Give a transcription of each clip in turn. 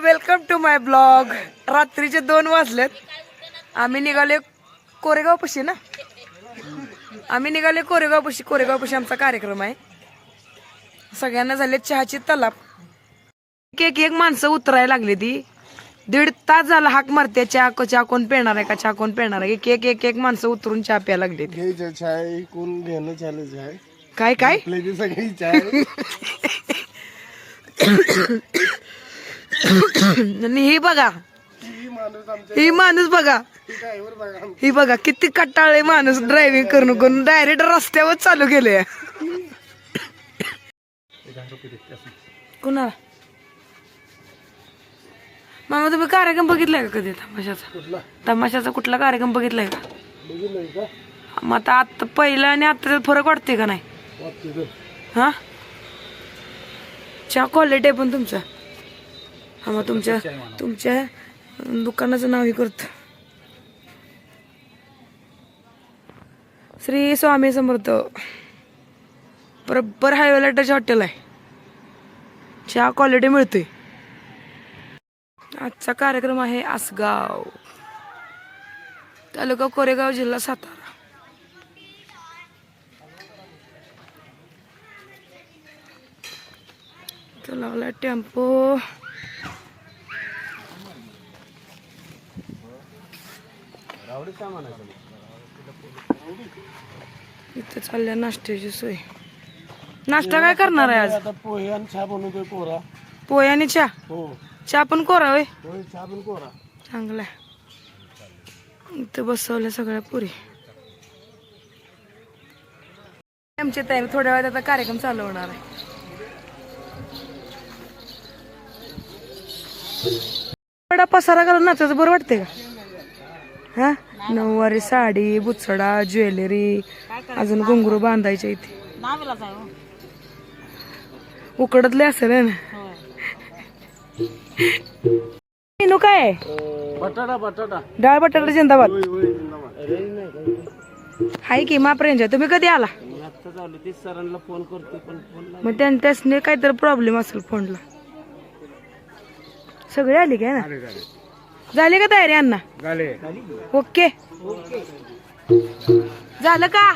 Welcome to my blog. रात्रीचे 2 वाजलेत. आम्ही निघाले कोरेगाव पशी ना. कोरेगाव पशी आमचा कार्यक्रम आहे. सगळ्यांना झाले चहाची तलाप. एक माणसं उतरायला लागली ती. 1.5 तास झाला हाक मारते चहा कोण पेणार आहे का, चहा कोण पेणार आहे. एक माणसं उतरून चहा प्यायला लागली. कोण घेणं चॅलेंज आहे. काय काय सगळी चहा आणि ही माणूस बघा ही बघा किती कटाळे माणूस ड्रायव्हिंग करून डायरेक्ट रस्त्यावर चालू केले. कुणाला मामा तुम्ही कार्यक्रम बघितलाय का कधी तमाशाचा कुठला कार्यक्रम बघितलाय का? मग आता पहिला आणि आता फरक वाटते का नाही? हा चहा क्वालिटी आहे पण तुमचा. हा मग तुमच्या दुकानाचं नाव हे करतो. श्री स्वामी समर्थ. बरोबर हायवेला टच हॉटेल आहे. चहा क्वालिटी मिळते. आजचा कार्यक्रम आहे आसगाव, तालुका कोरेगाव, जिल्हा सातारा. लावला टेम्पो. इथं चालल्या नाश्त्याची सोय. नाश्ता काय करणार आहे आज? पोहे आणि चहा बनवतोय कोरा. पोहे आणि चहा. हो चहा पण कोरा होय. चहा पण कोरा. चांगला. इथं बसवल्या सगळ्या पुरी. आमची तयारी थोड्या वेळात आता कार्यक्रम चालू होणार आहे. थोडा पसारा घालून नाचायचं बरं वाटते का? हा नऊवारी साडी, बुचडा, ज्वेलरी, अजून घुंगरू बांधायचे इथे. उकडतले असेल ना. मेनू काय आहे? बटाटा डाळ बटाटा जिंदाबाद. हाय की माप रेंज आहे. तुम्ही कधी आला? सरांना फोन करतो पण मग त्याने काहीतरी प्रॉब्लेम असेल फोनला. सगळे आले काय ना? झाली का तयारी अण्णा? ओके झालं का?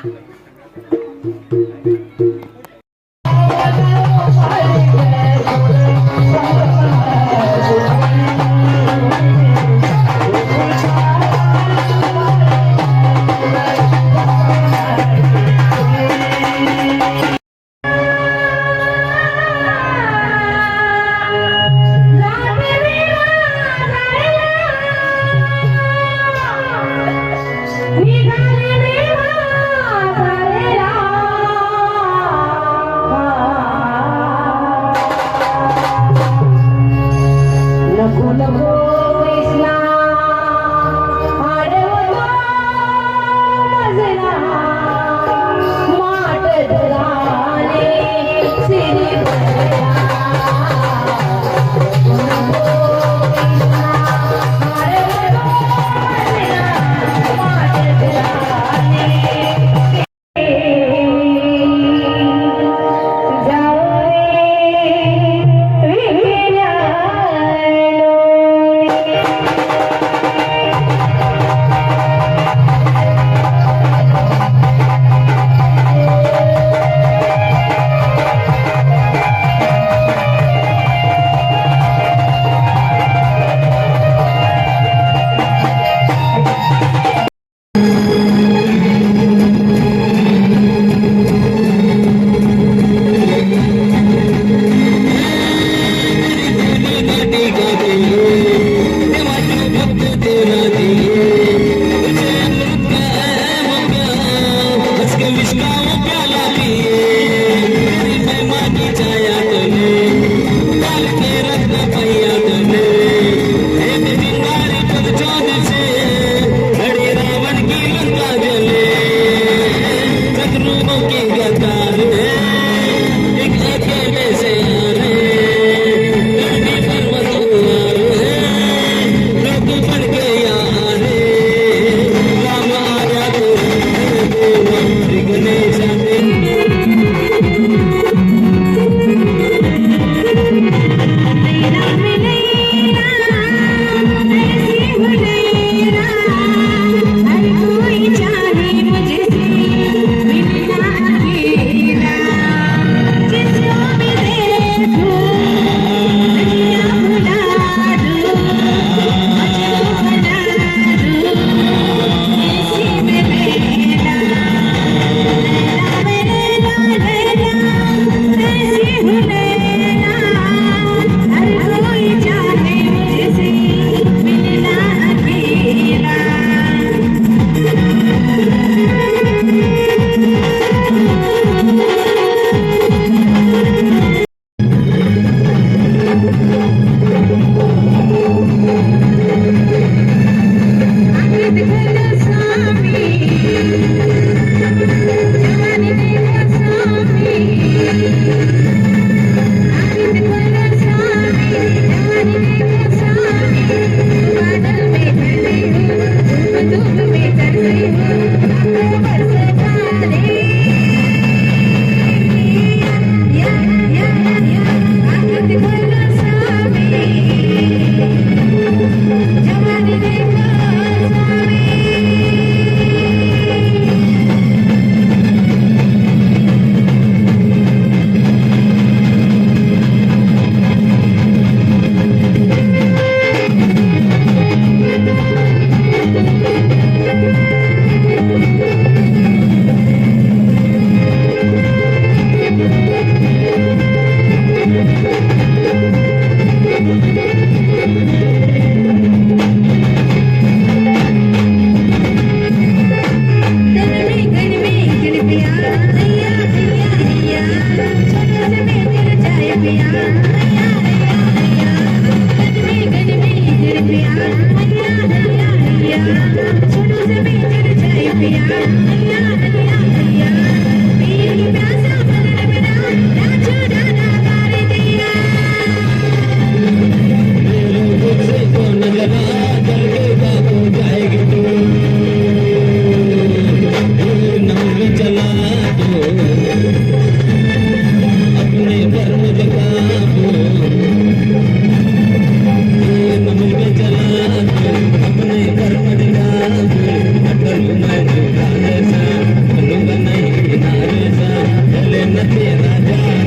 Raja